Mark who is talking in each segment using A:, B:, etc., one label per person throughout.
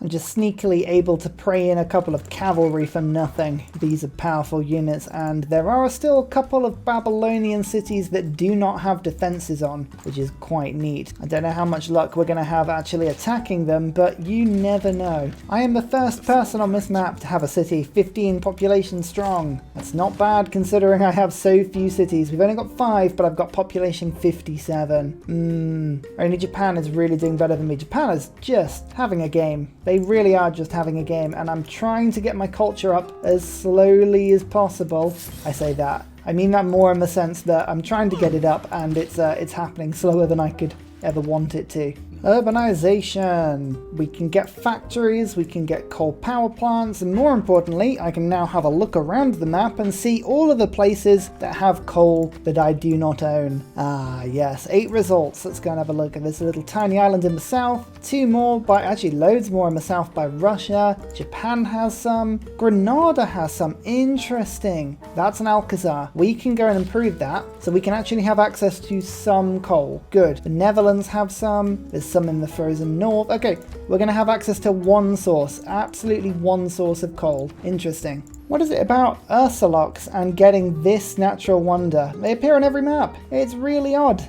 A: We're just sneakily able to prey in a couple of cavalry for nothing. These are powerful units, and there are still a couple of Babylonian cities that do not have defenses on, which is quite neat. I don't know how much luck we're going to have actually attacking them, but you never know. I am the first person on this map to have a city 15 population strong. That's not bad considering I have so few cities. We've only got 5, but I've got population 57. Only Japan is really doing better than me. Japan is just having a game. They really are just having a game, and I'm trying to get my culture up as slowly as possible. I say that. I mean that more in the sense that I'm trying to get it up, and it's happening slower than I could ever want it to. Urbanization. We can get factories, we can get coal power plants, and more importantly, I can now have a look around the map and see all of the places that have coal that I do not own. Ah, yes, 8 results. Let's go and have a look at this little tiny island in the south. 2 more by, actually loads more in the south by Russia. Japan has some. Granada has some. Interesting. That's an Alcazar. We can go and improve that, so we can actually have access to some coal. Good. The Netherlands have some. There's some in the frozen north. Okay, we're going to have access to one source, absolutely one source of coal. Interesting. What is it about Ursalocks and getting this natural wonder? They appear on every map. It's really odd.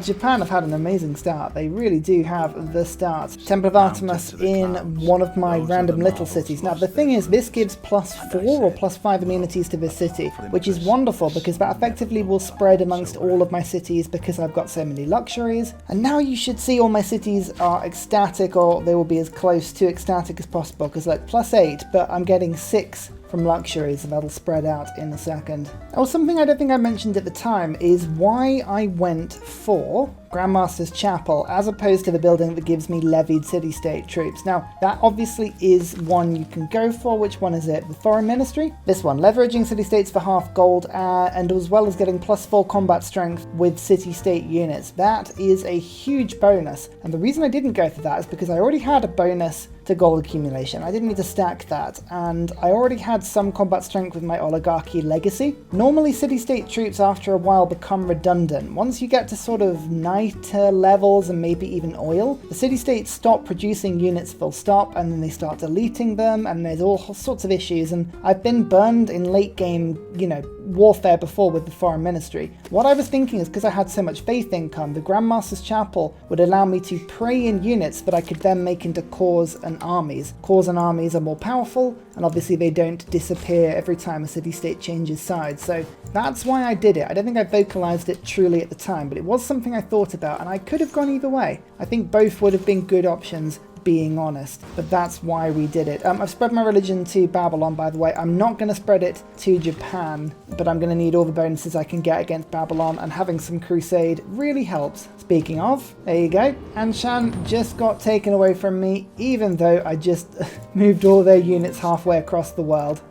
A: Japan have had an amazing start. They really do have the start. Temple of Artemis in one of my random little cities. Now the thing is, this gives +4 or +5 immunities to this city, which is wonderful because that effectively will spread amongst all of my cities because I've got so many luxuries. And now you should see all my cities are ecstatic, or they will be as close to ecstatic as possible, because like +8, but I'm getting 6 from luxuries, and that'll spread out in a second. Oh, something I don't think I mentioned at the time is why I went for Grandmaster's Chapel as opposed to the building that gives me levied city-state troops. Now, that obviously is one you can go for. Which one is it? The Foreign Ministry? This one, leveraging city-states for half gold, and as well as getting +4 combat strength with city-state units. That is a huge bonus, and the reason I didn't go for that is because I already had a bonus to gold accumulation. I didn't need to stack that, and I already had some combat strength with my oligarchy legacy. Normally city-state troops after a while become redundant. Once you get to sort of nighter levels and maybe even oil, the city-states stop producing units full stop, and then they start deleting them, and there's all sorts of issues. And I've been burned in late game, warfare before with the Foreign Ministry. What I was thinking is, because I had so much faith income, the Grandmaster's Chapel would allow me to prey in units that I could then make into cores and armies. Cores and armies are more powerful, and obviously they don't disappear every time a city-state changes sides. So that's why I did it. I don't think I vocalized it truly at the time, but it was something I thought about, and I could have gone either way. I think both would have been good options, being honest, but that's why we did it. I've spread my religion to Babylon, by the way. I'm not going to spread it to Japan, but I'm going to need all the bonuses I can get against Babylon, and having some Crusade really helps. Speaking of, there you go. Anshan just got taken away from me, even though I just moved all their units halfway across the world.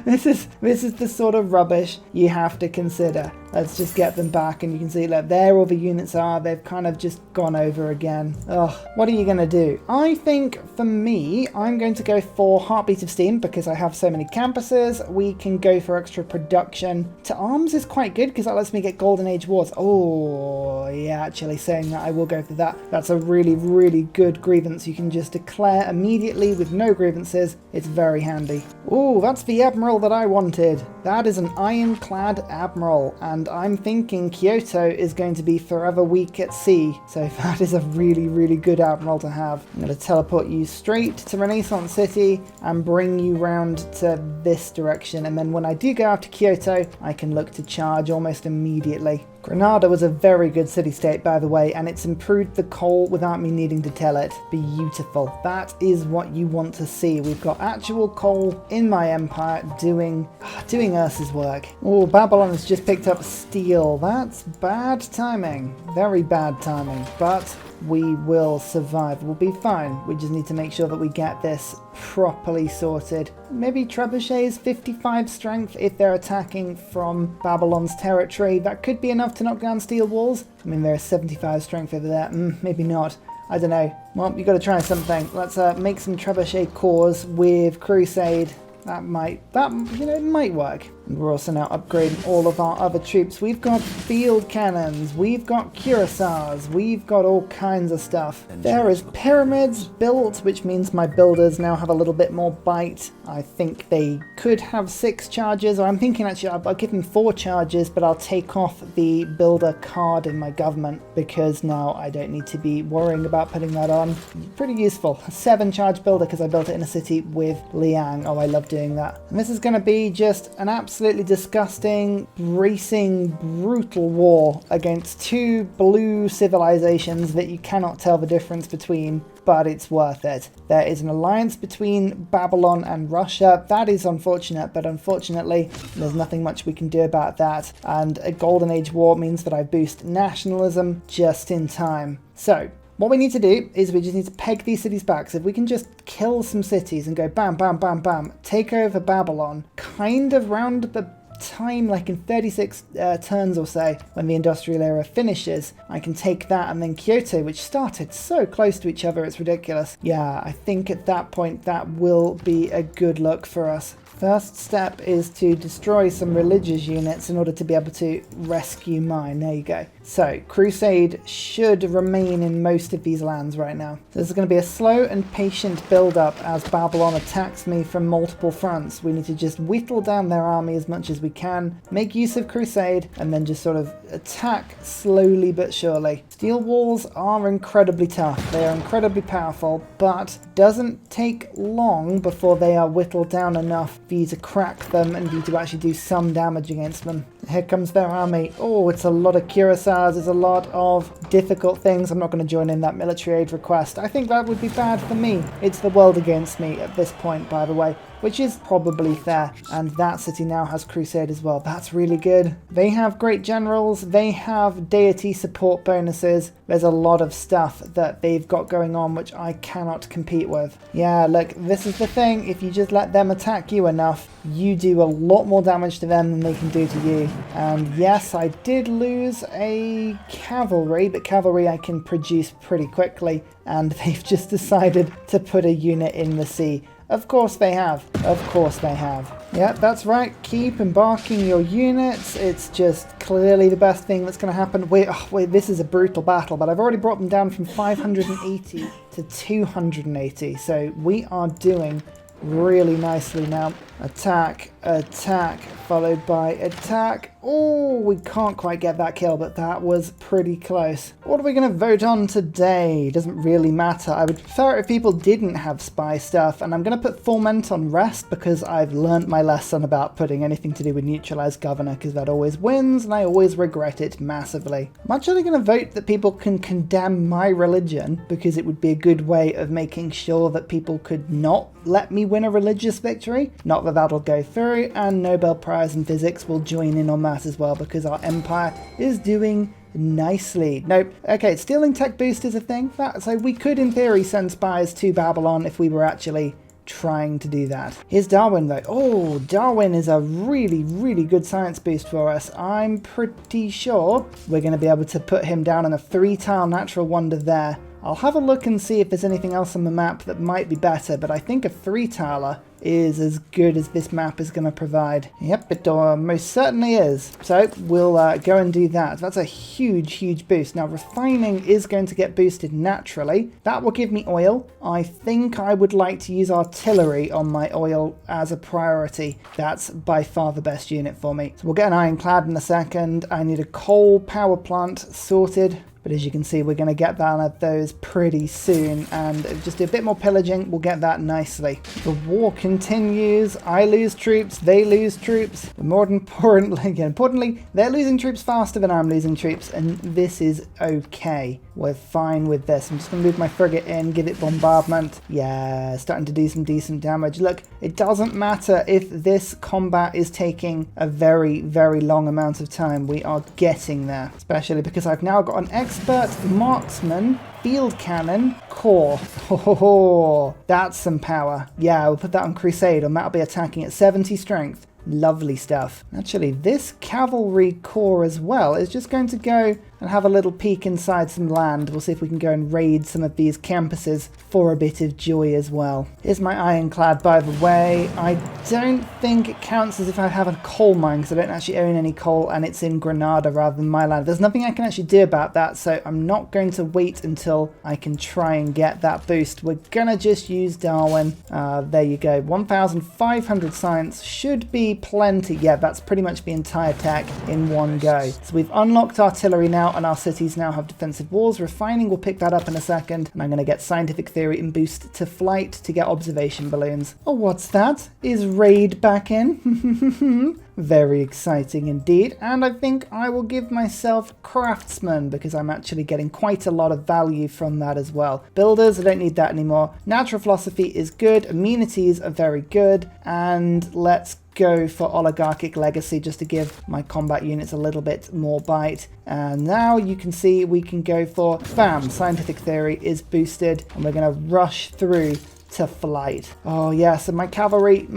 A: This is the sort of rubbish you have to consider. Let's just get them back, and you can see, look, there all the units are. They've kind of just gone over again. Ugh, what are you going to do? I think, for me, I'm going to go for Heartbeat of Steam, because I have so many campuses. We can go for extra production. To arms is quite good, because that lets me get Golden Age Wars. Oh, yeah, actually saying that, I will go for that. That's a really, really good grievance. You can just declare immediately with no grievances. It's very handy. Oh, that's the Admiral that I wanted. That is an ironclad Admiral, and I'm thinking Kyoto is going to be forever weak at sea, so that is a really, really good Admiral to have. I'm going to teleport you straight to Renaissance City and bring you round to this direction, and then when I do go after Kyoto, I can look to charge almost immediately. Granada was a very good city-state, by the way, and it's improved the coal without me needing to tell it. Beautiful. That is what you want to see. We've got actual coal in my empire doing Ursa's work. Oh, Babylon has just picked up steel. That's bad timing. Very bad timing. But we will survive. We'll be fine. We just need to make sure that we get this properly sorted. Maybe Trebuchet's 55 strength if they're attacking from Babylon's territory. That could be enough to knock down steel walls. I mean, there's 75 strength over there. Maybe not. I don't know. Well, you got to try something. Let's make some Trebuchet cores with Crusade. It might work. We're also now upgrading all of our other troops. We've got field cannons, we've got cuirassiers, we've got all kinds of stuff. There is pyramids built, which means my builders now have a little bit more bite. I think they could have 6 charges, or I'm thinking actually I'll give them 4 charges, but I'll take off the builder card in my government because now I don't need to be worrying about putting that on. Pretty useful. A 7 charge builder because I built it in a city with Liang. Oh, I love doing that. And this is going to be just an absolutely disgusting, racing, brutal war against 2 blue civilizations that you cannot tell the difference between, but it's worth it. There is an alliance between Babylon and Russia. That is unfortunate, but unfortunately, there's nothing much we can do about that. And a Golden Age war means that I boost nationalism just in time. So, what we need to do is we just need to peg these cities back. So if we can just kill some cities and go bam, bam, bam, bam, take over Babylon, kind of round the time, like in 36 turns or so, when the industrial era finishes, I can take that, and then Kyoto, which started so close to each other, it's ridiculous. Yeah, I think at that point that will be a good look for us. First step is to destroy some religious units in order to be able to rescue mine. There you go. So, Crusade should remain in most of these lands right now. So this is going to be a slow and patient build-up as Babylon attacks me from multiple fronts. We need to just whittle down their army as much as we can, make use of Crusade, and then just sort of attack slowly but surely. Steel walls are incredibly tough. They are incredibly powerful, but doesn't take long before they are whittled down enough for you to crack them and for you to actually do some damage against them. Here comes their army. Oh, it's a lot of cuirassiers. It's a lot of difficult things. I'm not going to join in that military aid request. I think that would be bad for me. It's the world against me at this point, by the way, which is probably fair. And that city now has Crusade as well. That's really good. They have great generals. They have deity support bonuses. There's a lot of stuff that they've got going on which I cannot compete with. Yeah, look, this is the thing. If you just let them attack you enough, you do a lot more damage to them than they can do to you. And yes, I did lose a cavalry, but cavalry I can produce pretty quickly. And they've just decided to put a unit in the sea. Of course they have. Of course they have. Yeah, that's right. Keep embarking your units. It's just clearly the best thing that's going to happen. Wait, this is a brutal battle, but I've already brought them down from 580 to 280. So we are doing really nicely now. Attack, attack, followed by attack. Oh, we can't quite get that kill, but that was pretty close. What are we going to vote on today? Doesn't really matter. I would prefer it if people didn't have spy stuff, and I'm going to put Foment on rest because I've learnt my lesson about putting anything to do with neutralized governor, because that always wins, and I always regret it massively. I'm actually going to vote that people can condemn my religion, because it would be a good way of making sure that people could not let me win a religious victory. Not that that'll go through, and Nobel Prize in Physics will join in on that as well, because our empire is doing nicely. Nope. Okay, stealing tech boost is a thing. So we could, in theory, send spies to Babylon if we were actually trying to do that. Here's Darwin, though. Oh, Darwin is a really, really good science boost for us. I'm pretty sure we're going to be able to put him down on a 3-tile natural wonder there. I'll have a look and see if there's anything else on the map that might be better, but I think a 3-tiler is as good as this map is going to provide. Yep, it most certainly is. So we'll go and do that. That's a huge, huge boost. Now, refining is going to get boosted naturally. That will give me oil. I think I would like to use artillery on my oil as a priority. That's by far the best unit for me. So we'll get an ironclad in a second. I need a coal power plant sorted. But as you can see, we're going to get down at those pretty soon, and just do a bit more pillaging, we'll get that nicely. The war continues. I lose troops, they lose troops, but more importantly, they're losing troops faster than I'm losing troops, and this is okay. We're fine with this. I'm just going to move my frigate in, give it bombardment. Yeah, starting to do some decent damage. Look, it doesn't matter if this combat is taking a very, very long amount of time. We are getting there, especially because I've now got an expert marksman, field cannon, core. Oh, that's some power. Yeah, we'll put that on Crusade, and that'll be attacking at 70 strength. Lovely stuff. Actually, this cavalry corps as well is just going to go and have a little peek inside some land. We'll see if we can go and raid some of these campuses for a bit of joy as well. Here's my ironclad, by the way. I don't think it counts as if I have a coal mine because I don't actually own any coal, and it's in Granada rather than my land. There's nothing I can actually do about that, so I'm not going to wait until I can try and get that boost. We're gonna just use Darwin. There you go. 1,500 science should be plenty. Yeah, that's pretty much the entire tech in one go. So we've unlocked artillery now, and our cities now have defensive walls. Refining, we'll pick that up in a second, and I'm going to get scientific theory and boost to flight to get observation balloons. Oh, what's that? Is raid back in? Very exciting indeed, and I think I will give myself craftsman because I'm actually getting quite a lot of value from that as well. Builders, I don't need that anymore. Natural philosophy is good, amenities are very good, and let's go for oligarchic legacy just to give my combat units a little bit more bite. And now you can see we can go for, bam, scientific theory is boosted, and we're going to rush through to flight. Oh yes, and my cavalry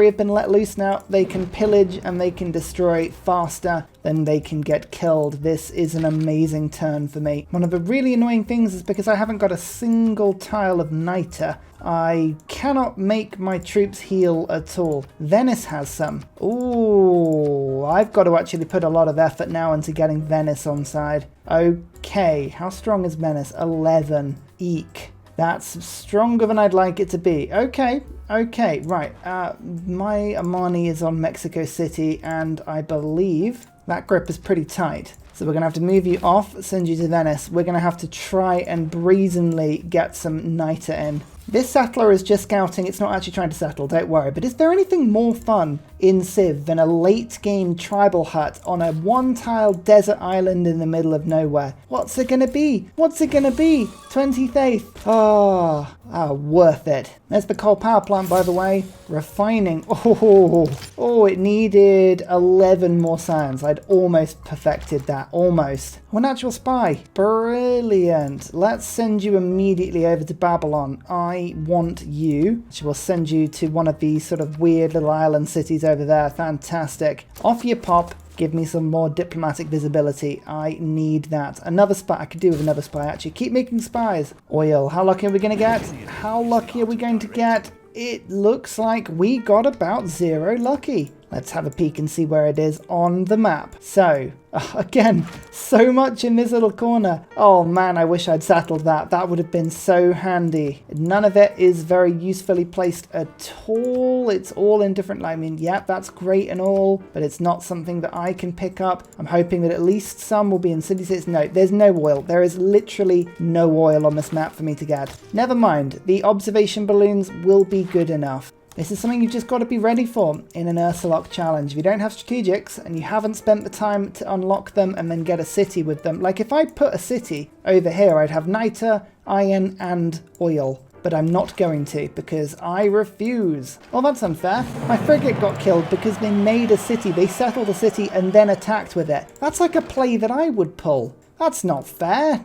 A: have been let loose now. They can pillage and they can destroy faster than they can get killed. This is an amazing turn for me. One of the really annoying things is because I haven't got a single tile of niter, I cannot make my troops heal at all. Venice has some. Ooh, I've got to actually put a lot of effort now into getting Venice on side. Okay, how strong is Venice? 11. Eek. That's stronger than I'd like it to be. Okay, right. My Armani is on Mexico City, and I believe that grip is pretty tight. So we're going to have to move you off, send you to Venice. We're going to have to try and brazenly get some niter in. This settler is just scouting. It's not actually trying to settle, don't worry. But is there anything more fun in Civ than a late game tribal hut on a one-tile desert island in the middle of nowhere? What's it going to be? What's it going to be? 28th. Oh, worth it. There's the coal power plant, by the way. Refining. Oh, it needed 11 more science. I'd almost perfected that. Almost. Well, natural spy. Brilliant. Let's send you immediately over to Babylon. I want you. We'll send you to one of these sort of weird little island cities over there. Fantastic. Off you pop. Give me some more diplomatic visibility. I need that. Another spy. I could do with another spy, actually. Keep making spies. Oil. How lucky are we going to get? How lucky are we going to get? It looks like we got about 0 lucky. Let's have a peek and see where it is on the map. So, again, so much in this little corner. Oh man, I wish I'd settled that. That would have been so handy. None of it is very usefully placed at all. It's all in different, I mean, yeah, that's great and all, but it's not something that I can pick up. I'm hoping that at least some will be in city states. No, there's no oil. There is literally no oil on this map for me to get. Never mind. The observation balloons will be good enough. This is something you've just got to be ready for in an Ursalocke challenge. If you don't have strategics and you haven't spent the time to unlock them and then get a city with them, like if I put a city over here, I'd have niter, iron and oil. But I'm not going to because I refuse. Well, that's unfair. My frigate got killed because they made a city. They settled a city and then attacked with it. That's like a play that I would pull. That's not fair.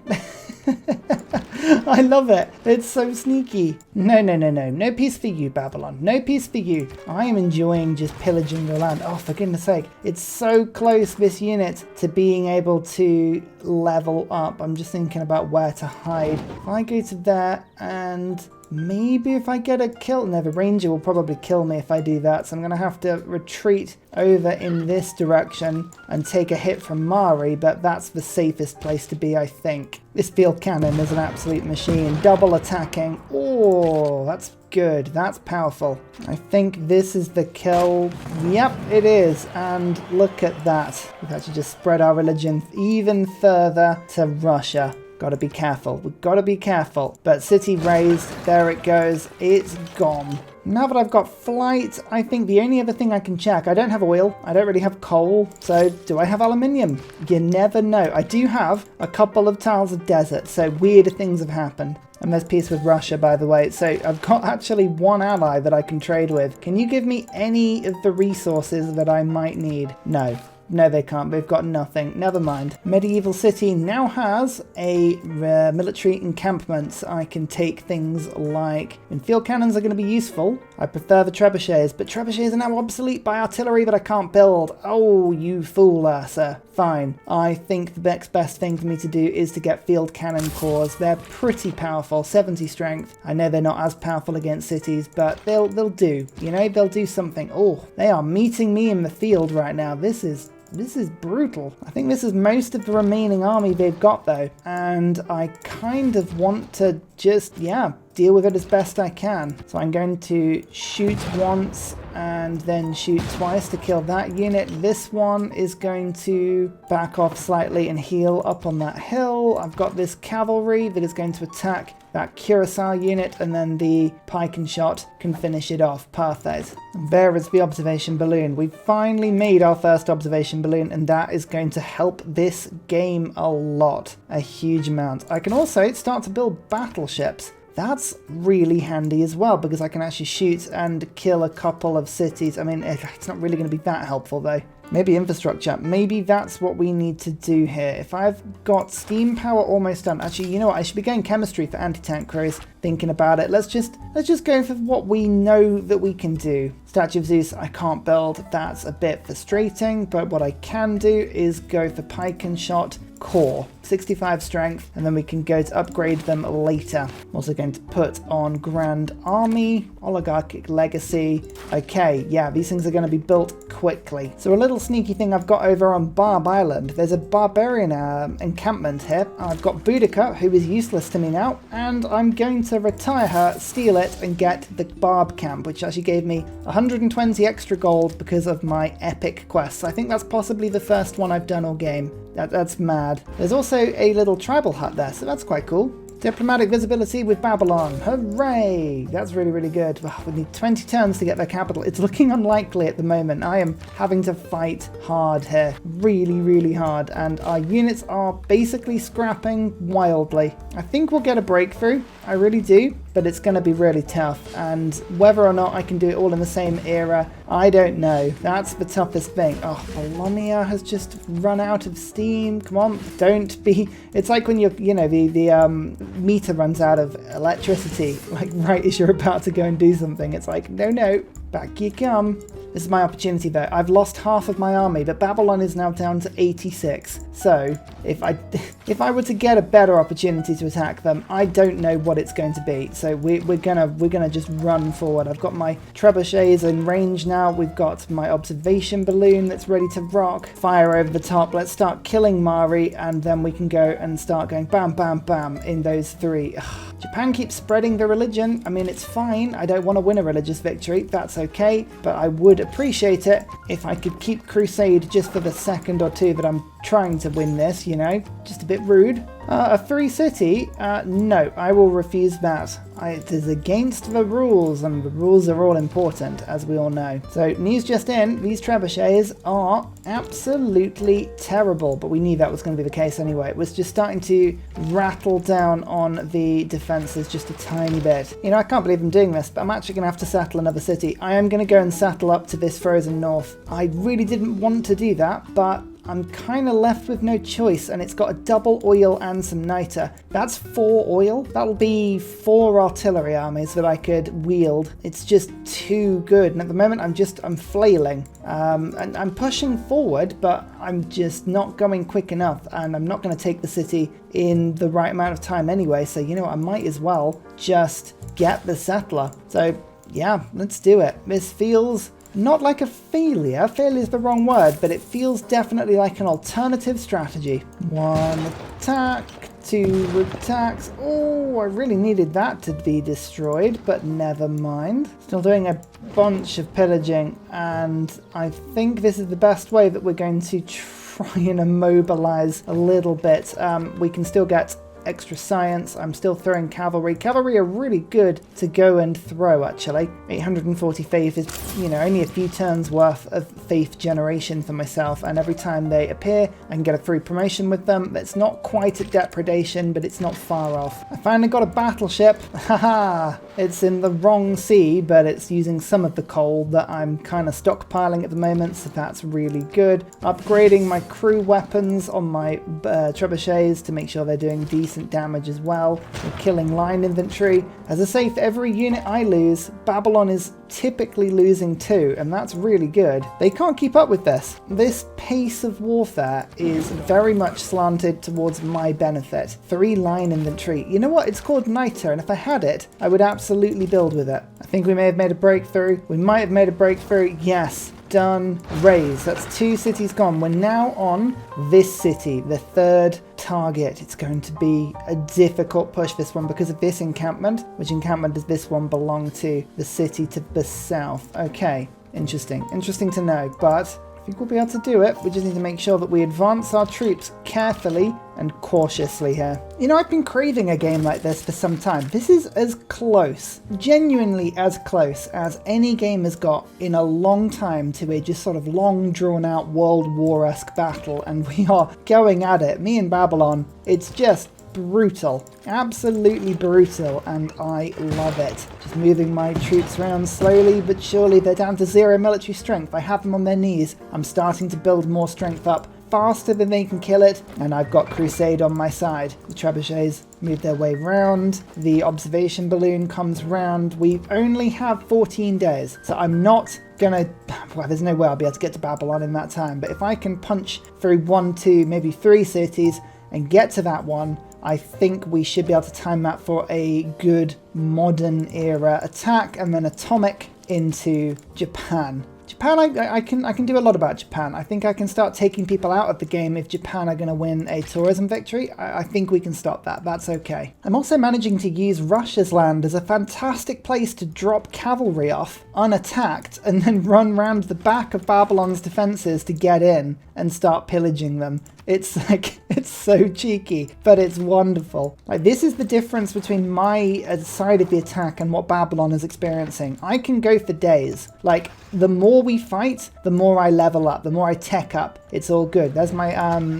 A: I love it. It's so sneaky. No. No peace for you, Babylon. No peace for you. I am enjoying just pillaging your land. Oh, for goodness sake. It's so close, this unit, to being able to level up. I'm just thinking about where to hide. If I go to there and maybe if I get a kill... No, the ranger will probably kill me if I do that. So I'm going to have to retreat over in this direction and take a hit from Mari, but that's the safest place to be, I think. This field cannon is an absolute machine. Double attacking. Oh, that's good. That's powerful. I think this is the kill. Yep, it is. And look at that. We've actually just spread our religion even further to Russia. Gotta be careful. We've got to be careful. But city raised. There it goes. It's gone. Now that I've got flight, I think the only other thing I can check, I don't have oil, I don't really have coal, so do I have aluminium? You never know. I do have a couple of tiles of desert, so weirder things have happened. And there's peace with Russia, by the way, so I've got actually one ally that I can trade with. Can you give me any of the resources that I might need? No. No, they can't. They've got nothing. Never mind. Medieval City now has a military encampment. I can take things like... And field cannons are going to be useful. I prefer the trebuchets, but trebuchets are now obsolete by artillery that I can't build. Oh, you fool, Ursa. Fine. I think the next best thing for me to do is to get field cannon cores. They're pretty powerful, 70 strength. I know they're not as powerful against cities, but they'll do. You know, they'll do something. Oh, they are meeting me in the field right now. This is brutal. I think this is most of the remaining army they've got though, and I kind of want to just, yeah, deal with it as best I can. So I'm going to shoot once and then shoot twice to kill that unit. This one is going to back off slightly and heal up on that hill. I've got this cavalry that is going to attack that Curacao unit, and then the pike and shot can finish it off. Perfect. There is the observation balloon. We've finally made our first observation balloon, and that is going to help this game a lot. A huge amount. I can also start to build battleships. That's really handy as well, because I can actually shoot and kill a couple of cities. I mean, it's not really going to be that helpful though. Maybe infrastructure. Maybe that's what we need to do here. If I've got steam power almost done. Actually, you know what? I should be going chemistry for anti-tank crews. Thinking about it. Let's just go for what we know that we can do. Statue of Zeus, I can't build. That's a bit frustrating. But what I can do is go for pike and shot core. 65 strength, and then we can go to upgrade them later. I'm also going to put on Grand Army, Oligarchic Legacy. Okay, yeah, these things are going to be built quickly. So a little sneaky thing I've got over on Barb Island. There's a barbarian encampment here. I've got Boudica, who is useless to me now, and I'm going to retire her, steal it, and get the Barb camp, which actually gave me 120 extra gold because of my epic quests. I think that's possibly the first one I've done all game. That's mad. There's also a little tribal hut there, so that's quite cool. Diplomatic visibility with Babylon. Hooray! That's really, really good. Oh, we need 20 turns to get their capital. It's looking unlikely at the moment. I am having to fight hard here. Really, really hard. And our units are basically scrapping wildly. I think we'll get a breakthrough. I really do. But it's going to be really tough. And whether or not I can do it all in the same era, I don't know. That's the toughest thing. Oh, Bologna has just run out of steam. Come on, don't be... It's like when you're, you know, the meter runs out of electricity, like right as you're about to go and do something. It's like, no, back you come. This is my opportunity though. I've lost half of my army, but Babylon is now down to 86. So if I were to get a better opportunity to attack them, I don't know what it's going to be. So we're gonna just run forward. I've got my trebuchets in range now. We've got my observation balloon that's ready to rock. Fire over the top. Let's start killing Mari, and then we can go and start going bam, bam, bam in those three. Ugh. Japan keeps spreading the religion. I mean, it's fine. I don't want to win a religious victory. That's okay. But I would appreciate it if I could keep Crusade just for the second or two that I'm trying to win this, you know? Just a bit rude. A free city? No, I will refuse that. It is against the rules, and the rules are all important, as we all know. So, news just in, these trebuchets are absolutely terrible, but we knew that was going to be the case anyway. It was just starting to rattle down on the defenses just a tiny bit. You know, I can't believe I'm doing this, but I'm actually going to have to settle another city. I am going to go and settle up to this frozen north. I really didn't want to do that, but I'm kind of left with no choice, and it's got a double oil and some niter. That's 4 oil. That'll be 4 artillery armies that I could wield. It's just too good, and at the moment I'm flailing. And I'm pushing forward, but I'm just not going quick enough, and I'm not going to take the city in the right amount of time anyway, so you know what, I might as well just get the settler. So yeah, let's do it. This feels... not like a failure. Failure is the wrong word, but it feels definitely like an alternative strategy. 1 attack, 2 attacks. Oh, I really needed that to be destroyed, but never mind. Still doing a bunch of pillaging, and I think this is the best way that we're going to try and immobilize a little bit. We can still get extra science. I'm still throwing cavalry. Cavalry are really good to go and throw, actually. 840 faith is, you know, only a few turns worth of faith generation for myself, and every time they appear, I can get a free promotion with them. It's not quite at depredation, but it's not far off. I finally got a battleship. Haha! It's in the wrong sea, but it's using some of the coal that I'm kind of stockpiling at the moment, so that's really good. Upgrading my crew weapons on my trebuchets to make sure they're doing decent decent damage as well. We're killing line infantry. As I say, for every unit I lose, Babylon is typically losing too, and that's really good. They can't keep up with this. This pace of warfare is very much slanted towards my benefit. 3 line infantry. You know what? It's called Niter, and if I had it, I would absolutely build with it. I think we may have made a breakthrough. We might have made a breakthrough. Yes. Done. Raise. That's 2 cities gone. We're now on this city, the 3rd target. It's going to be a difficult push, this one, because of this encampment. Which encampment does this one belong to? The city to the south. Okay. Interesting. Interesting to know, but I think we'll be able to do it. We just need to make sure that we advance our troops carefully and cautiously here. You know, I've been craving a game like this for some time. This is as close, genuinely as close as any game has got in a long time to a just sort of long drawn out World War-esque battle, and we are going at it. Me and Babylon, it's just brutal, absolutely brutal, and I love it. Just moving my troops around slowly but surely. They're down to 0 military strength. I have them on their knees. I'm starting to build more strength up faster than they can kill it, and I've got Crusade on my side. The trebuchets move their way round. The observation balloon comes round. We only have 14 days, so I'm not gonna, well, there's no way I'll be able to get to Babylon in that time, but if I can punch through 1, 2, maybe 3 cities and get to that one, I think we should be able to time that for a good modern era attack, and then atomic into Japan. Japan, I can do a lot about Japan. I think I can start taking people out of the game if Japan are going to win a tourism victory. I think we can stop that. That's okay. I'm also managing to use Russia's land as a fantastic place to drop cavalry off unattacked and then run round the back of Babylon's defenses to get in and start pillaging them. It's like, it's so cheeky, but it's wonderful. Like, this is the difference between my side of the attack and what Babylon is experiencing. I can go for days. Like, the more we fight, the more I level up, the more I tech up. It's all good. There's my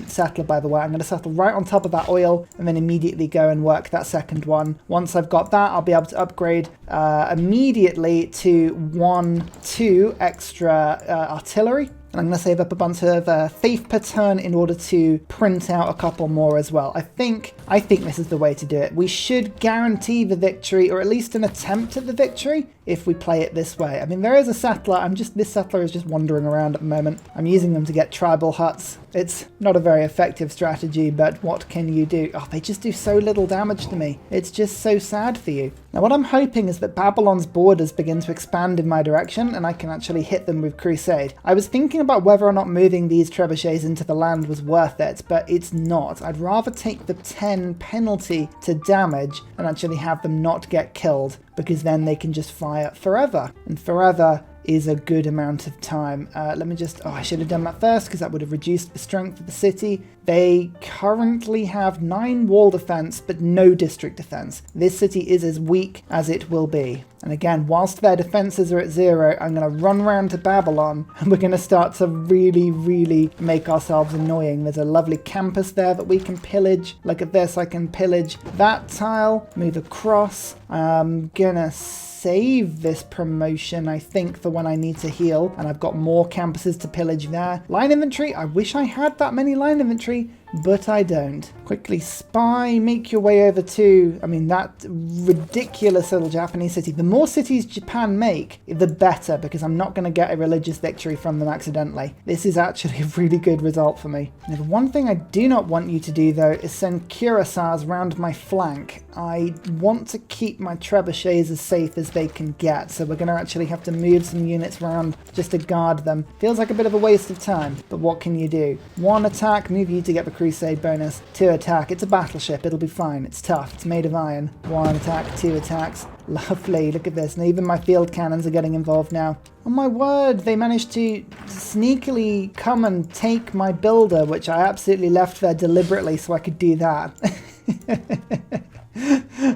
A: settler, by the way. I'm going to settle right on top of that oil and then immediately go and work that second one. Once I've got that, I'll be able to upgrade immediately to 1, 2 extra artillery. And I'm going to save up a bunch of faith per turn in order to print out a couple more as well. I think this is the way to do it. We should guarantee the victory, or at least an attempt at the victory, if we play it this way. I mean, there is a settler. This settler is just wandering around at the moment. I'm using them to get tribal huts. It's not a very effective strategy, but what can you do? Oh, they just do so little damage to me. It's just so sad for you. Now, what I'm hoping is that Babylon's borders begin to expand in my direction, and I can actually hit them with Crusade. I was thinking about whether or not moving these trebuchets into the land was worth it, but it's not. I'd rather take the 10 penalty to damage and actually have them not get killed, because then they can just fire forever. And forever is a good amount of time. Let me just, I should have done that first because that would have reduced the strength of the city. They currently have 9 wall defense, but no district defense. This city is as weak as it will be. And again, whilst their defenses are at 0, I'm going to run around to Babylon and we're going to start to really, really make ourselves annoying. There's a lovely campus there that we can pillage. Look at this, I can pillage that tile, move across. I'm going to save this promotion, I think, for when I need to heal, and I've got more campuses to pillage there. Line infantry, I wish I had that many line infantry, but I don't. Quickly spy, make your way over to, I mean, that ridiculous little Japanese city. The more cities Japan make, the better, because I'm not going to get a religious victory from them accidentally. This is actually a really good result for me. Now, the one thing I do not want you to do, though, is send cuirassiers round my flank. I want to keep my trebuchets as safe as they can get, so we're going to actually have to move some units around just to guard them. Feels like a bit of a waste of time, but what can you do? 1 attack, move you to get the Crusade bonus. 2 attack, it's a battleship, it'll be fine, it's tough, it's made of iron. 1 attack, 2 attacks, lovely, look at this, and even my field cannons are getting involved now. Oh my word, they managed to sneakily come and take my builder, which I absolutely left there deliberately so I could do that.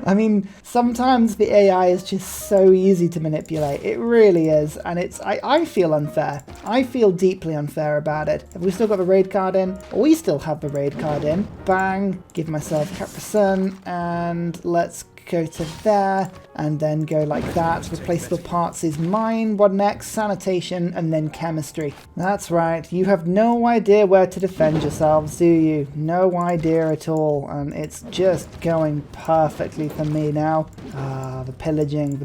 A: I mean, sometimes the AI is just so easy to manipulate. It really is. And I feel unfair. I feel deeply unfair about it. Have we still got the raid card in? We still have the raid card in. Bang. Give myself Capricin. And let's go to there, and then go like that. Replaceable parts is mine. What next? Sanitation, and then chemistry. That's right, you have no idea where to defend yourselves, do you? No idea at all, and it's just going perfectly for me now. The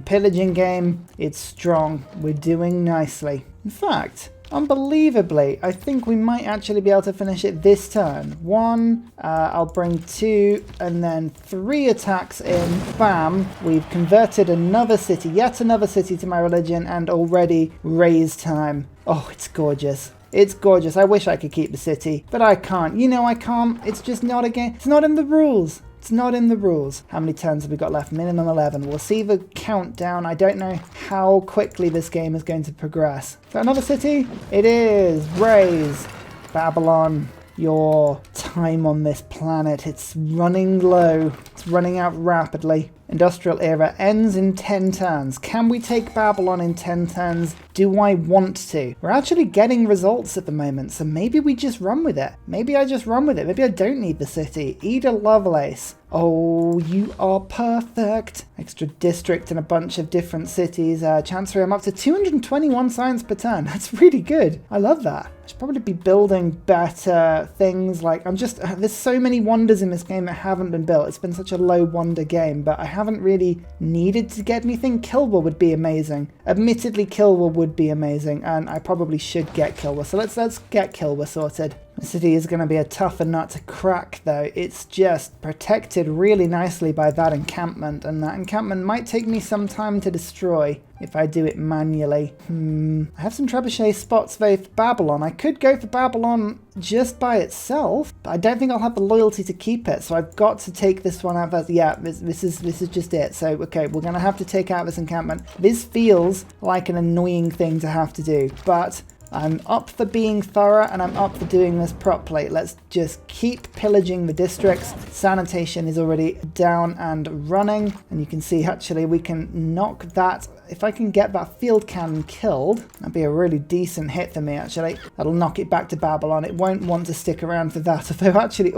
A: pillaging game, it's strong. We're doing nicely. In fact, unbelievably, I think we might actually be able to finish it this turn. 1, I'll bring 2, and then 3 attacks in. Bam! We've converted another city, yet another city to my religion, and already raise time. Oh, it's gorgeous. It's gorgeous. I wish I could keep the city, but I can't. You know I can't. It's just not a game. It's not in the rules. It's not in the rules. How many turns have we got left? Minimum 11. We'll see the countdown. I don't know how quickly this game is going to progress. Is that another city? It is. Raise. Babylon. Your time on this planet. It's running low. It's running out rapidly. Industrial era ends in 10 turns. Can we take Babylon in 10 turns? Do I want to? We're actually getting results at the moment, so maybe we just run with it. Maybe I just run with it. Maybe I don't need the city. Ada Lovelace. Oh, you are perfect. Extra district and a bunch of different cities. Chancery, I'm up to 221 science per turn. That's really good. I love that. I should probably be building better things. Like, there's so many wonders in this game that haven't been built. It's been such a low wonder game, but I haven't really needed to get anything. Kilwa would be amazing. Admittedly, Kilwa would be amazing, and I probably should get Kilwa. So let's get Kilwa sorted. The city is going to be a tougher nut to crack, though. It's just protected really nicely by that encampment, and that encampment might take me some time to destroy if I do it manually. I have some trebuchet spots though for Babylon. I could go for Babylon just by itself, but I don't think I'll have the loyalty to keep it, so I've got to take this one out first. Yeah, this is just it. So, okay, we're going to have to take out this encampment. This feels like an annoying thing to have to do, but I'm up for being thorough, and I'm up for doing this properly. Let's just keep pillaging the districts. Sanitation is already down and running, and you can see actually we can knock that. If I can get that field cannon killed, that'd be a really decent hit for me, actually. That'll knock it back to Babylon. It won't want to stick around for that. Although actually,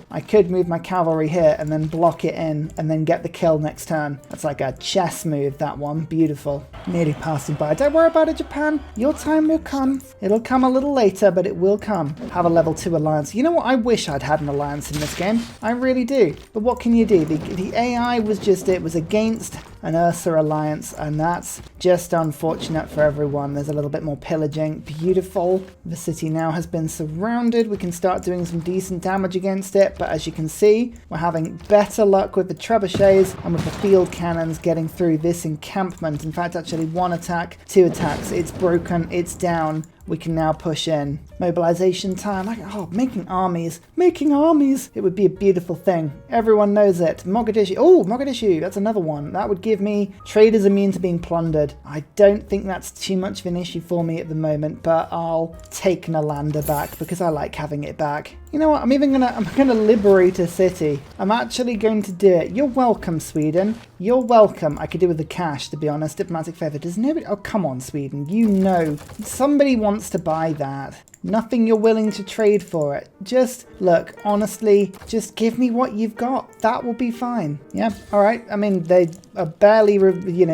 A: I could move my cavalry here and then block it in and then get the kill next turn. That's like a chess move, that one. Beautiful. Nearly passing by. Don't worry about it, Japan. Your time will come. It'll come a little later, but it will come. Have a level 2 alliance. You know what? I wish I'd had an alliance in this game. I really do. But what can you do? The AI was just, it was against an Ursa alliance, and that's just unfortunate for everyone. There's a little bit more pillaging. Beautiful. The city now has been surrounded. We can start doing some decent damage against it, but as you can see, we're having better luck with the trebuchets and with the field cannons getting through this encampment. In fact, actually 1 attack, 2 attacks. It's broken. It's down. We can now push in. Mobilization time. Making armies. Making armies. It would be a beautiful thing. Everyone knows it. Mogadishu. Oh, Mogadishu. That's another one. That would give me traders immune to being plundered. I don't think that's too much of an issue for me at the moment, but I'll take Nalanda back because I like having it back. You know what? I'm gonna liberate a city. I'm actually going to do it. You're welcome, Sweden. You're welcome. I could do with the cash, to be honest. Diplomatic favor. Does nobody? Oh, come on, Sweden. You know somebody wants to buy that. Nothing you're willing to trade for it. Just look, honestly, just give me what you've got. That will be fine. Yeah, all right. I mean, they are barely,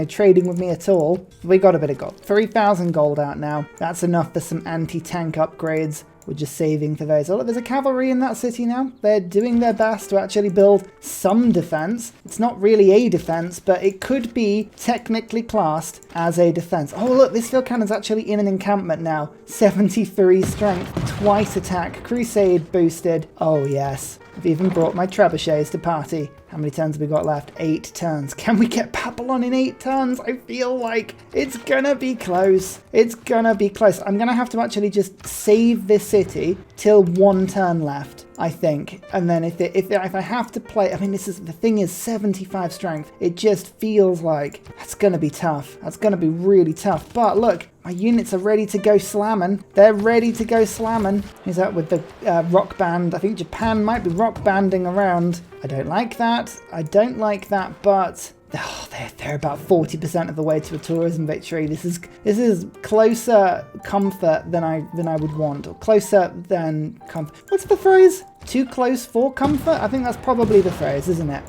A: trading with me at all. We got a bit of gold. 3,000 gold out now. That's enough for some anti-tank upgrades. We're just saving for those. Oh, look, there's a cavalry in that city now. They're doing their best to actually build some defense. It's not really a defense, but it could be technically classed as a defense. Oh, look, this field cannon's actually in an encampment now. 73 strength, twice attack, Crusade boosted. Oh, yes. I've even brought my trebuchets to party. How many turns have we got left? 8 turns. Can we get Babylon in 8 turns? I feel like it's gonna be close. It's gonna be close. I'm gonna have to actually just save this city till 1 turn left, I think. And then if I have to play, I mean, the thing is 75 strength. It just feels like that's gonna be tough. That's gonna be really tough. But look, my units are ready to go slamming. They're ready to go slamming. Who's that with the rock band? I think Japan might be rock banding around. I don't like that. I don't like that, but they're about 40% of the way to a tourism victory. This is closer comfort than I would want, or closer than comfort. What's the phrase? Too close for comfort? I think that's probably the phrase, isn't it?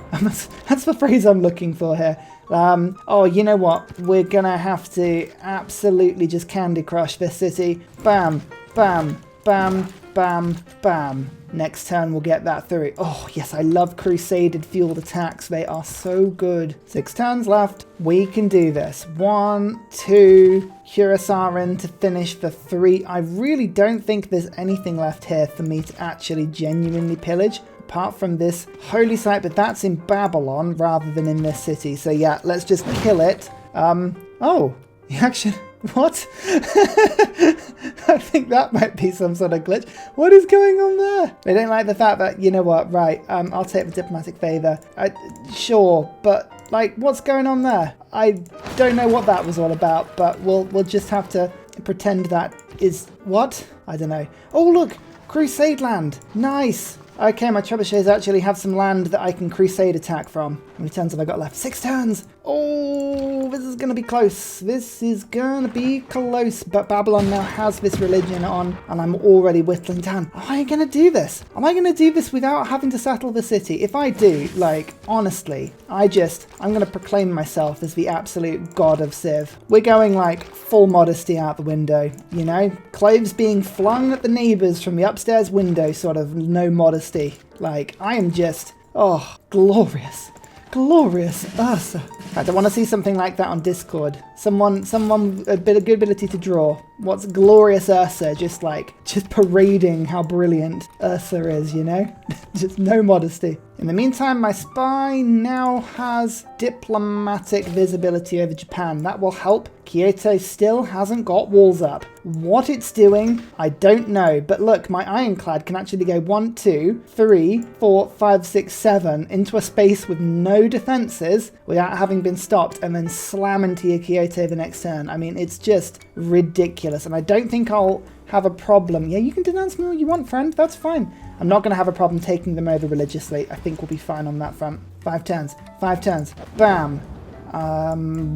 A: That's the phrase I'm looking for here. Oh, you know what? We're gonna have to absolutely just Candy Crush this city. Bam, bam, bam, bam, bam. Next turn we'll get that through. Oh, yes, I love Crusaded fueled attacks. They are so good. 6 turns left. We can do this. 1, 2, Ursa to finish for 3. I really don't think there's anything left here for me to actually genuinely pillage, apart from this holy site, but that's in Babylon rather than in this city. So yeah, let's just kill it. Oh, actually, what? I think that might be some sort of glitch. What is going on there? I don't like the fact that, you know what, right, I'll take the diplomatic favour. Sure, but like, what's going on there? I don't know what that was all about, but we'll just have to pretend that is what? I don't know. Oh, look, Crusade land. Nice. Okay, my trebuchets actually have some land that I can Crusade attack from. How many turns have I got left? 6 turns! Oh, this is going to be close. This is going to be close. But Babylon now has this religion on, and I'm already whittling down. Am I going to do this? Am I going to do this without having to settle the city? If I do, like, honestly, I'm going to proclaim myself as the absolute god of Civ. We're going, like, full modesty out the window, you know? Clothes being flung at the neighbours from the upstairs window, sort of no modesty. Like, I am just, oh, glorious. Glorious Ursa. I don't want to see something like that on Discord. Someone a good ability to draw. What's glorious Ursa? Just parading how brilliant Ursa is, you know? Just no modesty. In the meantime, my spy now has diplomatic visibility over Japan. That will help. Kyoto still hasn't got walls up. What it's doing, I don't know. But look, my ironclad can actually go 1, 2, 3, 4, 5, 6, 7 into a space with no defenses without having been stopped and then slam into your Kyoto the next turn. I mean, it's just ridiculous. And I don't think I'll have a problem. Yeah, you can denounce me all you want, friend. That's fine. I'm not going to have a problem taking them over religiously. I think we'll be fine on that front. 5 turns. 5 turns. Bam.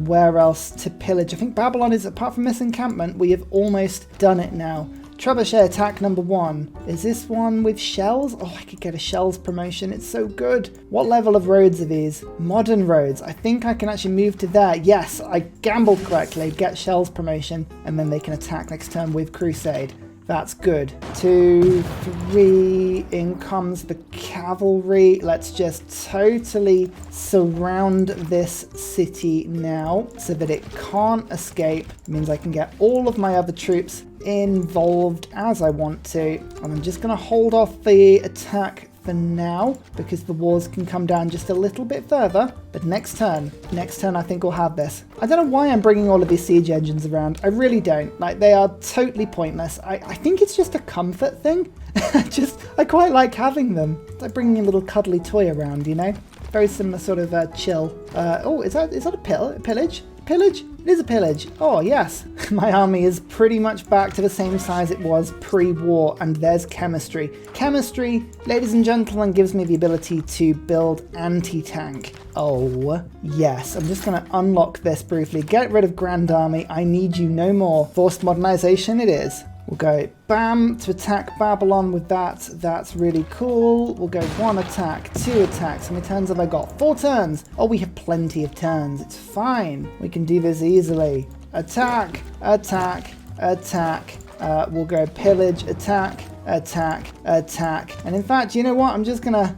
A: Where else to pillage? I think Babylon is, apart from this encampment, we have almost done it now. Trebuchet attack number 1. Is this one with shells? Oh, I could get a shells promotion. It's so good. What level of roads are these? Modern roads. I think I can actually move to there. Yes, I gambled correctly. Get shells promotion, and then they can attack next turn with Crusade. That's good. 2, 3, in comes the cavalry. Let's just totally surround this city now so that it can't escape. It means I can get all of my other troops involved as I want to. And I'm just going to hold off the attack for now because the walls can come down just a little bit further. But next turn I think we'll have this. I don't know why I'm bringing all of these siege engines around. I really don't. Like, they are totally pointless. I think it's just a comfort thing. I quite like having them. It's like bringing a little cuddly toy around, you know? Very similar sort of chill. Oh, is that a pillage? Pillage? It is a pillage. Oh, yes. My army is pretty much back to the same size it was pre-war, and there's chemistry. Chemistry, ladies and gentlemen, gives me the ability to build anti-tank. Oh, yes. I'm just going to unlock this briefly. Get rid of Grand Army. I need you no more. Forced modernization it is. We'll go bam to attack Babylon with that. That's really cool. We'll go 1 attack, 2 attacks. How many turns have I got? 4 turns. Oh, we have plenty of turns. It's fine. We can do this easily. Attack, attack, attack. We'll go pillage, attack, attack, attack. And in fact, you know what? I'm just gonna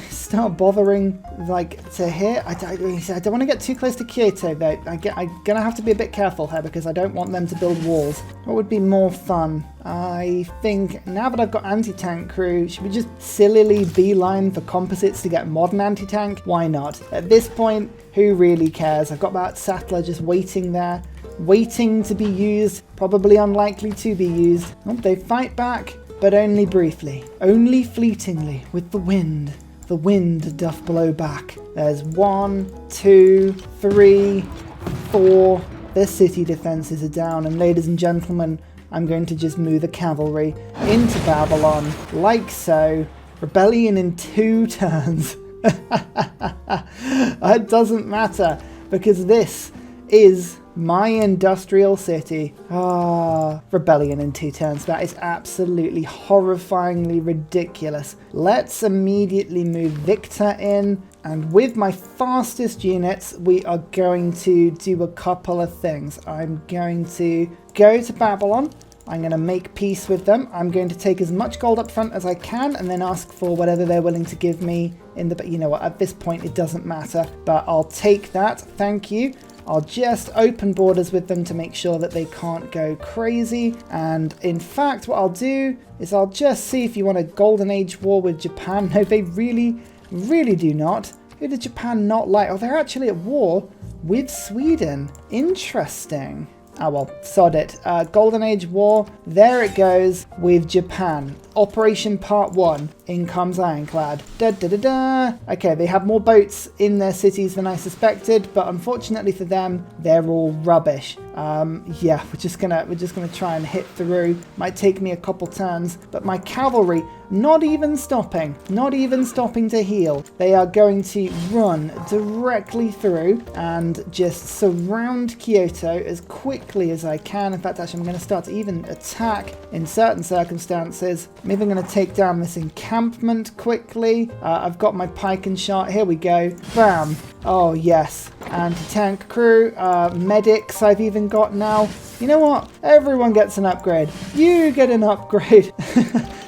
A: start bothering like to here. I don't want to get too close to Kyoto though. I'm gonna have to be a bit careful here because I don't want them to build walls. What would be more fun? I think now that I've got anti-tank crew, should we just sillily beeline for composites to get modern anti-tank? Why not? At this point, who really cares? I've got that settler just waiting there, waiting to be used, probably unlikely to be used. Oh, they fight back, but only briefly, only fleetingly with the wind. The wind doth blow back. There's 1, 2, 3, 4. Their city defenses are down, and ladies and gentlemen, I'm going to just move the cavalry into Babylon, like so. Rebellion in 2 turns. It doesn't matter, because this is my industrial city. Ah, rebellion in 2 turns. That is absolutely horrifyingly ridiculous. Let's immediately move Victor in. And with my fastest units, we are going to do a couple of things. I'm going to go to Babylon. I'm going to make peace with them. I'm going to take as much gold up front as I can and then ask for whatever they're willing to give me in the... You know what, at this point it doesn't matter, but I'll take that. Thank you. I'll just open borders with them to make sure that they can't go crazy. And in fact, what I'll do is I'll just see if you want a Golden Age war with Japan. No, they really do not. Who did Japan not like? Oh, they're actually at war with Sweden. Interesting. Oh well, sod it. Golden Age War, there it goes with Japan. Operation Part 1. In comes Ironclad. Da da da da. Okay, they have more boats in their cities than I suspected, but unfortunately for them, they're all rubbish. Yeah, we're just gonna try and hit through. Might take me a couple turns, but my cavalry not even stopping to heal. They are going to run directly through and just surround Kyoto as quickly as I can. In fact, actually, I'm going to start to even attack in certain circumstances. I'm even going to take down this encampment quickly. I've got my pike and shot. Here we go. Bam. Oh, yes. Anti-tank crew. Medics I've even got now. You know what? Everyone gets an upgrade. You get an upgrade.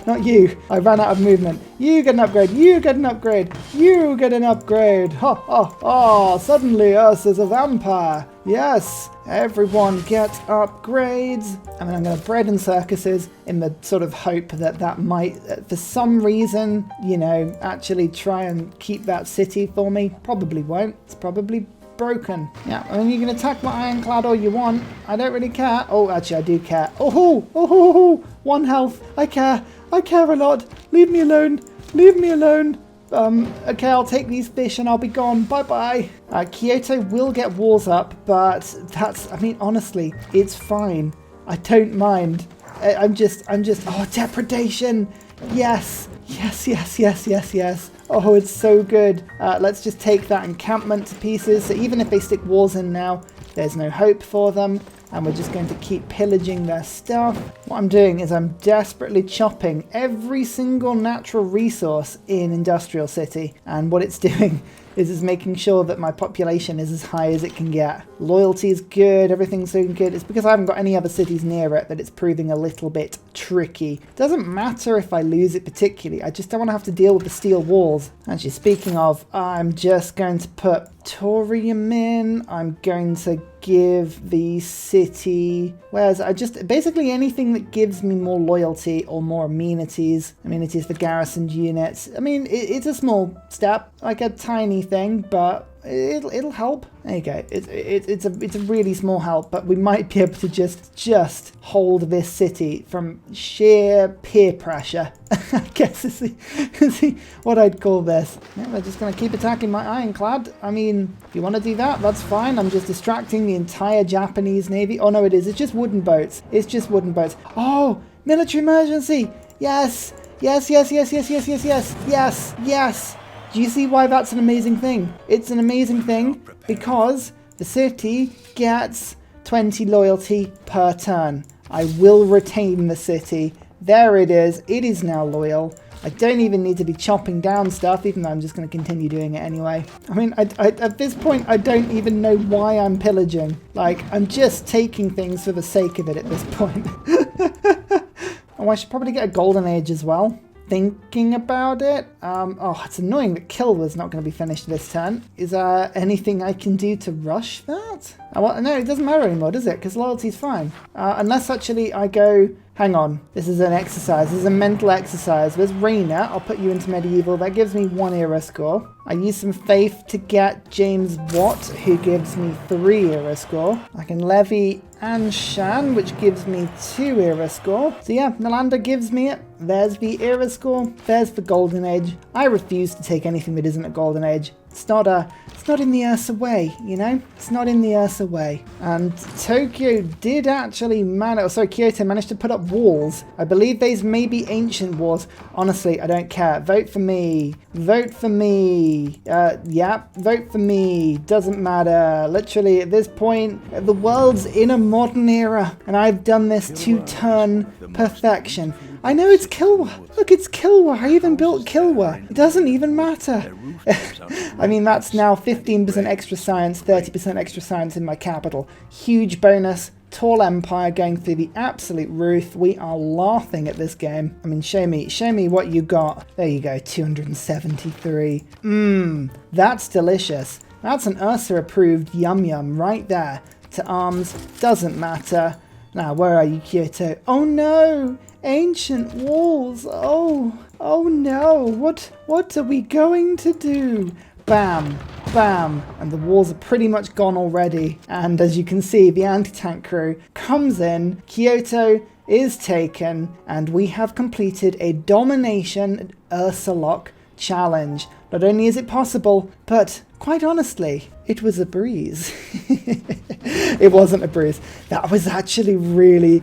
A: Not you. I ran out of movement. You get an upgrade. You get an upgrade. You get an upgrade. Ha ha ha. Suddenly Ursa's a vampire. Yes. Everyone get upgrades. I mean, I'm going to bread and circuses in the sort of hope that that might, for some reason, you know, actually try and keep that city for me. Probably won't. It's probably broken. Yeah, I mean, you can attack my ironclad all you want. I don't really care. Oh, actually, I do care. Oh, 1 health. I care. I care a lot. Leave me alone. Leave me alone. Okay, I'll take these fish and I'll be gone. Bye-bye. Kyoto will get walls up, but that's, I mean, honestly, it's fine. I don't mind. I'm just, oh, depredation. Yes. Yes. Oh, it's so good. Let's just take that encampment to pieces. So even if they stick walls in now, there's no hope for them. And we're just going to keep pillaging their stuff. What I'm doing is I'm desperately chopping every single natural resource in Industrial City. And what it's doing is it's making sure that my population is as high as it can get. Loyalty is good, everything's so good. It's because I haven't got any other cities near it that it's proving a little bit tricky. Doesn't matter if I lose it particularly, I just don't want to have to deal with the steel walls. Actually, speaking of, I'm just going to put Thorium in. I'm going to give the city, where's I just basically anything that gives me more loyalty or more amenities for garrisoned units. I mean, it's a small step, like a tiny thing, but it'll help. There you go. It's a really small help, but we might be able to just hold this city from sheer peer pressure. I guess is what I'd call this. Yeah, we're just going to keep attacking my ironclad. I mean, if you want to do that, that's fine. I'm just distracting the entire Japanese Navy. Oh no, it is. It's just wooden boats. It's just wooden boats. Oh, military emergency. Yes. Yes. Do you see why that's an amazing thing? It's an amazing thing because the city gets 20 loyalty per turn. I will retain the city. There it is. It is now loyal. I don't even need to be chopping down stuff, even though I'm just going to continue doing it anyway. I mean, at this point, I don't even know why I'm pillaging. Like, I'm just taking things for the sake of it at this point. Oh, I should probably get a Golden Age as well. Thinking about it. Oh, it's annoying that Kill was not going to be finished this turn. Is there anything I can do to rush that? Oh, well, no, it doesn't matter anymore, does it? Because loyalty's fine. Unless actually I go... Hang on. This is an exercise. This is a mental exercise. There's Raina. I'll put you into medieval. That gives me 1 era score. I use some faith to get James Watt, who gives me 3 era score. I can levy Anshan, which gives me 2 era score. So yeah, Nalanda gives me it. There's the era score. There's the Golden Age. I refuse to take anything that isn't a Golden Age. It's not it's not in the Ursa way, you know? It's not in the Ursa way. And Tokyo did actually Kyoto managed to put up walls. I believe these may be ancient walls. Honestly, I don't care. Vote for me. Vote for me. Vote for me. Doesn't matter. Literally, at this point, the world's in a modern era, and I've done this to turn perfection. I know it's Kilwa. Look, it's Kilwa. I even built Kilwa. It doesn't even matter. I mean, that's now 15% extra science, 30% extra science in my capital. Huge bonus. Tall empire going through the absolute roof. We are laughing at this game. I mean, show me what you got. There you go, 273. That's delicious. That's an Ursa approved yum yum right there. To arms, doesn't matter. Now, where are you, Kyoto? Oh no! Ancient walls! Oh no! What are we going to do? Bam! Bam! And the walls are pretty much gone already. And as you can see, the anti-tank crew comes in. Kyoto is taken. And we have completed a Domination Ursalocke challenge. Not only is it possible, but quite honestly, it was a breeze. It wasn't a breeze. That was actually really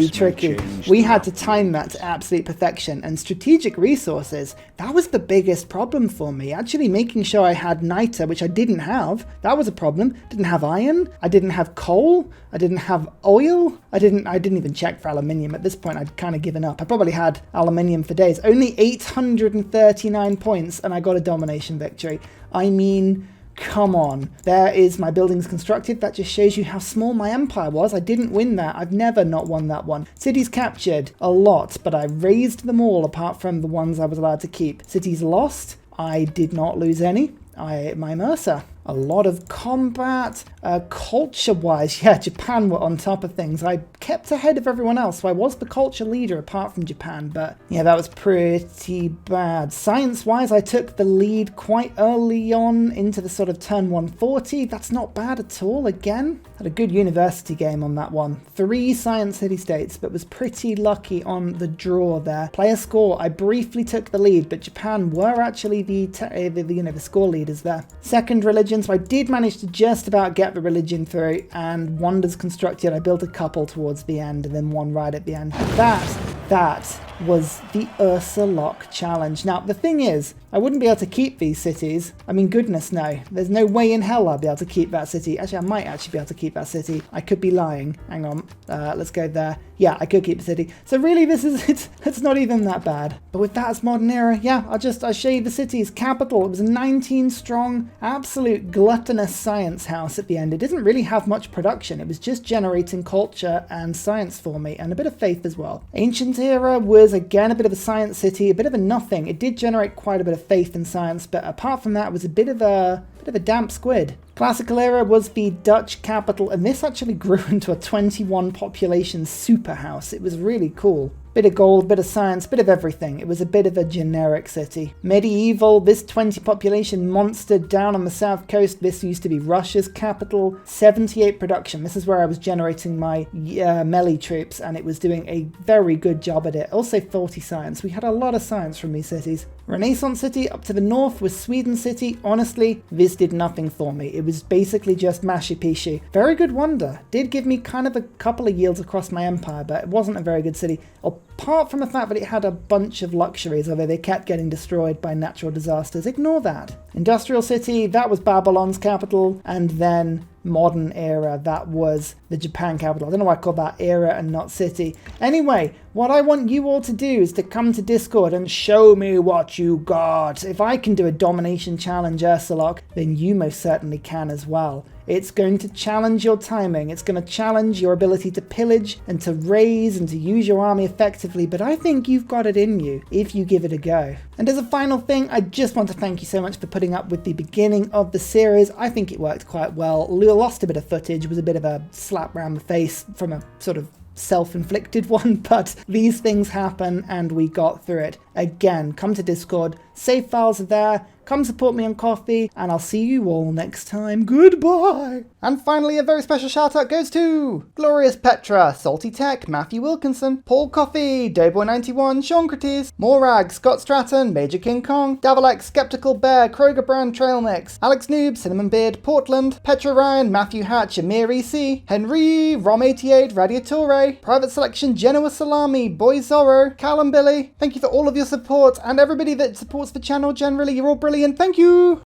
A: tricky. We had to time that to absolute perfection. And strategic resources, that was the biggest problem for me. Actually making sure I had niter, which I didn't have. That was a problem. Didn't have iron. I didn't have coal. I didn't have oil. I didn't even check for aluminium. At this point, I'd kind of given up. I probably had aluminium for days. Only 839 points, and I got a domination victory. I mean, come on. There is my buildings constructed. That just shows you how small my empire was. I didn't win that. I've never not won that one. Cities captured, a lot, but I razed them all apart from the ones I was allowed to keep. Cities lost, I did not lose any. My Ursa. A lot of combat. Culture-wise, yeah, Japan were on top of things. I kept ahead of everyone else, so I was the culture leader apart from Japan, but yeah, that was pretty bad. Science-wise, I took the lead quite early on into the sort of turn 140. That's not bad at all, again. Had a good university game on that one. 3 science city-states, but was pretty lucky on the draw there. Player score, I briefly took the lead, but Japan were actually the score leaders there. Second religion, so I did manage to just about get the religion through, and wonders constructed. I built a couple towards the end and then one right at the end. That was the Ursalocke challenge. Now, the thing is, I wouldn't be able to keep these cities. I mean, goodness no. There's no way in hell I'd be able to keep that city. Actually, I might actually be able to keep that city. I could be lying. Hang on. Let's go there. Yeah, I could keep the city. So really, it's not even that bad. But with that as modern era, yeah, I'll show you the city's capital. It was a 19 strong, absolute gluttonous science house at the end. It didn't really have much production. It was just generating culture and science for me, and a bit of faith as well. Ancient era was again a bit of a science city, a bit of a nothing. It did generate quite a bit of faith in science, but apart from that, it was a bit of a damp squid. Classical era was the Dutch capital, and this actually grew into a 21 population super house. It was really cool. Bit of gold, bit of science, bit of everything. It was a bit of a generic city. Medieval, this 20 population monster down on the south coast. This used to be Russia's capital. 78 production. This is where I was generating my melee troops, and it was doing a very good job at it. Also 40 science. We had a lot of science from these cities. Renaissance city up to the north was Sweden city. Honestly, this did nothing for me. It was basically just Machu Picchu. Very good wonder. Did give me kind of a couple of yields across my empire, but it wasn't a very good city. Apart from the fact that it had a bunch of luxuries, although they kept getting destroyed by natural disasters. Ignore that. Industrial city, that was Babylon's capital, and then modern era, that was the Japan capital. I don't know why I call that era and not city. Anyway, what I want you all to do is to come to Discord and show me what you got. If I can do a domination challenge Ursalocke, then you most certainly can as well. It's going to challenge your timing. It's going to challenge your ability to pillage and to raise and to use your army effectively, but I think you've got it in you if you give it a go. And as a final thing, I just want to thank you so much for putting up with the beginning of the series. I think it worked quite well. Lost a bit of footage, was a bit of a slap round the face from a sort of self-inflicted one, but these things happen and we got through it. Again, come to Discord, save files are there, come support me on Coffee, and I'll see you all next time. Goodbye! And finally, a very special shout out goes to Glorious Petra, Salty Tech, Matthew Wilkinson, Paul Coffey, Doughboy91, Sean Crites, Morag, Scott Stratton, Major King Kong, Davalex, Skeptical Bear, Kroger Brand Trail Mix, Alex Noob, Cinnamon Beard, Portland, Petra Ryan, Matthew Hatch, Amir EC, Henry, Rom88, Radiatore, Private Selection, Genoa Salami, Boy Zorro, Callum Billy. Thank you for all of your support, and everybody that supports the channel generally. You're all brilliant. Thank you!